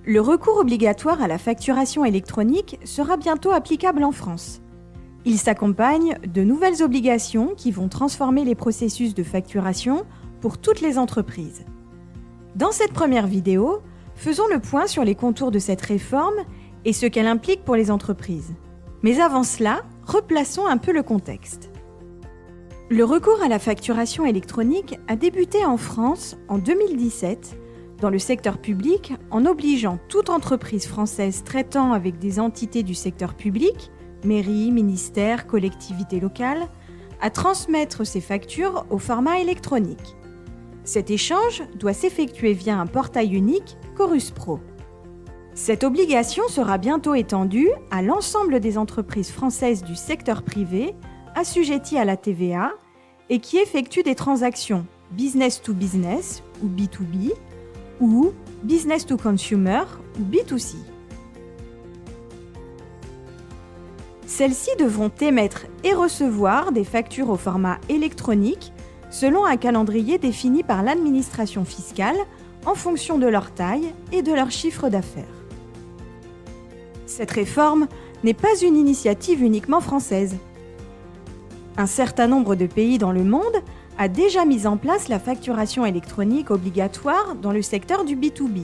Le recours obligatoire à la facturation électronique sera bientôt applicable en France. Il s'accompagne de nouvelles obligations qui vont transformer les processus de facturation pour toutes les entreprises. Dans cette première vidéo, faisons le point sur les contours de cette réforme et ce qu'elle implique pour les entreprises. Mais avant cela, replaçons un peu le contexte. Le recours à la facturation électronique a débuté en France en 2017 dans le secteur public en obligeant toute entreprise française traitant avec des entités du secteur public, mairies, ministères, collectivités locales, à transmettre ses factures au format électronique. Cet échange doit s'effectuer via un portail unique, Chorus Pro. Cette obligation sera bientôt étendue à l'ensemble des entreprises françaises du secteur privé assujetties à la TVA et qui effectuent des transactions business to business ou B2B ou business to consumer ou B2C. Celles-ci devront émettre et recevoir des factures au format électronique selon un calendrier défini par l'administration fiscale en fonction de leur taille et de leur chiffre d'affaires. Cette réforme n'est pas une initiative uniquement française. Un certain nombre de pays dans le monde a déjà mis en place la facturation électronique obligatoire dans le secteur du B2B.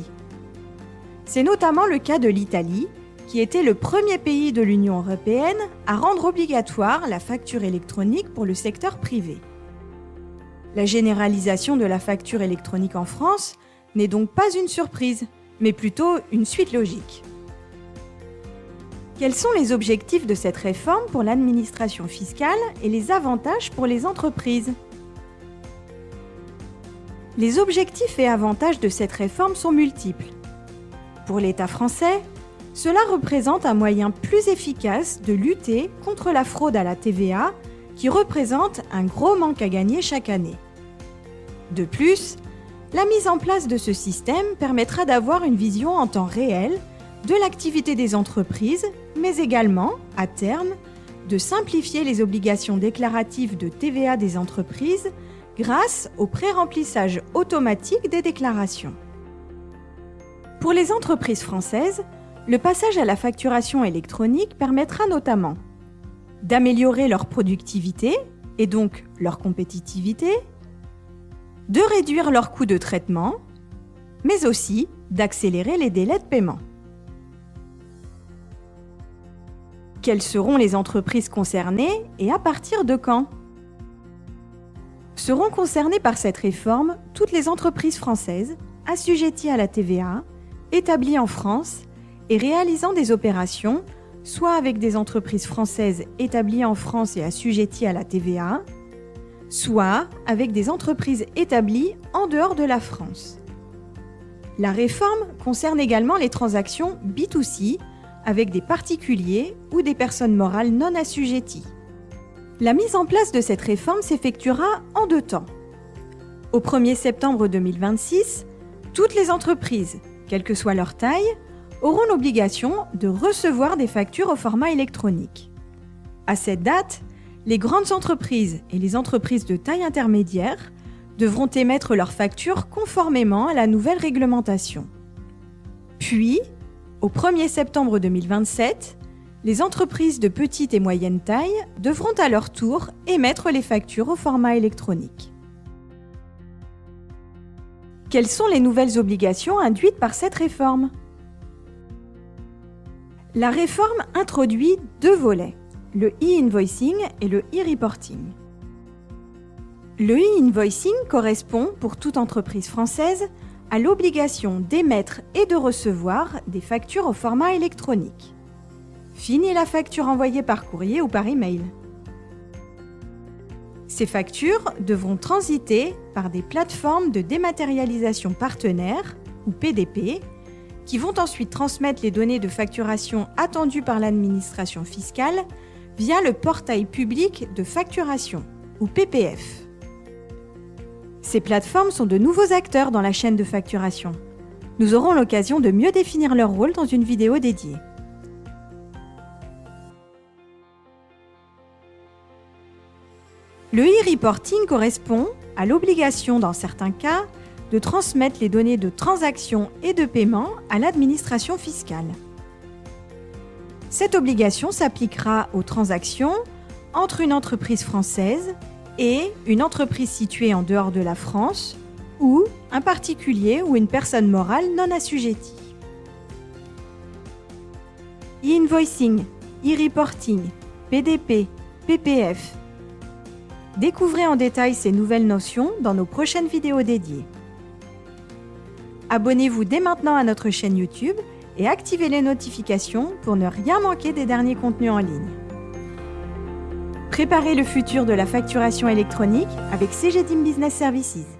C'est notamment le cas de l'Italie, qui était le premier pays de l'Union européenne à rendre obligatoire la facture électronique pour le secteur privé. La généralisation de la facture électronique en France n'est donc pas une surprise, mais plutôt une suite logique. Quels sont les objectifs de cette réforme pour l'administration fiscale et les avantages pour les entreprises ? Les objectifs et avantages de cette réforme sont multiples. Pour l'État français, cela représente un moyen plus efficace de lutter contre la fraude à la TVA qui représente un gros manque à gagner chaque année. De plus, la mise en place de ce système permettra d'avoir une vision en temps réel de l'activité des entreprises, mais également, à terme, de simplifier les obligations déclaratives de TVA des entreprises grâce au pré-remplissage automatique des déclarations. Pour les entreprises françaises, le passage à la facturation électronique permettra notamment d'améliorer leur productivité et donc leur compétitivité, de réduire leurs coûts de traitement, mais aussi d'accélérer les délais de paiement. Quelles seront les entreprises concernées et à partir de quand ? Seront concernées par cette réforme toutes les entreprises françaises assujetties à la TVA, établies en France et réalisant des opérations soit avec des entreprises françaises établies en France et assujetties à la TVA, soit avec des entreprises établies en dehors de la France. La réforme concerne également les transactions B2C avec des particuliers ou des personnes morales non assujetties. La mise en place de cette réforme s'effectuera en 2 temps. Au 1er septembre 2026, toutes les entreprises, quelle que soit leur taille, auront l'obligation de recevoir des factures au format électronique. À cette date, les grandes entreprises et les entreprises de taille intermédiaire devront émettre leurs factures conformément à la nouvelle réglementation. Puis, au 1er septembre 2027, les entreprises de petite et moyenne taille devront à leur tour émettre les factures au format électronique. Quelles sont les nouvelles obligations induites par cette réforme ? La réforme introduit 2 volets, le e-invoicing et le e-reporting. Le e-invoicing correspond, pour toute entreprise française, à l'obligation d'émettre et de recevoir des factures au format électronique. Fini la facture envoyée par courrier ou par email. Ces factures devront transiter par des plateformes de dématérialisation partenaires, ou PDP, qui vont ensuite transmettre les données de facturation attendues par l'administration fiscale via le portail public de facturation, ou PPF. Ces plateformes sont de nouveaux acteurs dans la chaîne de facturation. Nous aurons l'occasion de mieux définir leur rôle dans une vidéo dédiée. Le e-reporting correspond à l'obligation, dans certains cas, de transmettre les données de transaction et de paiement à l'administration fiscale. Cette obligation s'appliquera aux transactions entre une entreprise française et une entreprise située en dehors de la France ou un particulier ou une personne morale non assujettie. E-invoicing, e-reporting, PDP, PPF. Découvrez en détail ces nouvelles notions dans nos prochaines vidéos dédiées. Abonnez-vous dès maintenant à notre chaîne YouTube et activez les notifications pour ne rien manquer des derniers contenus en ligne. Préparez le futur de la facturation électronique avec Cegedim Business Services.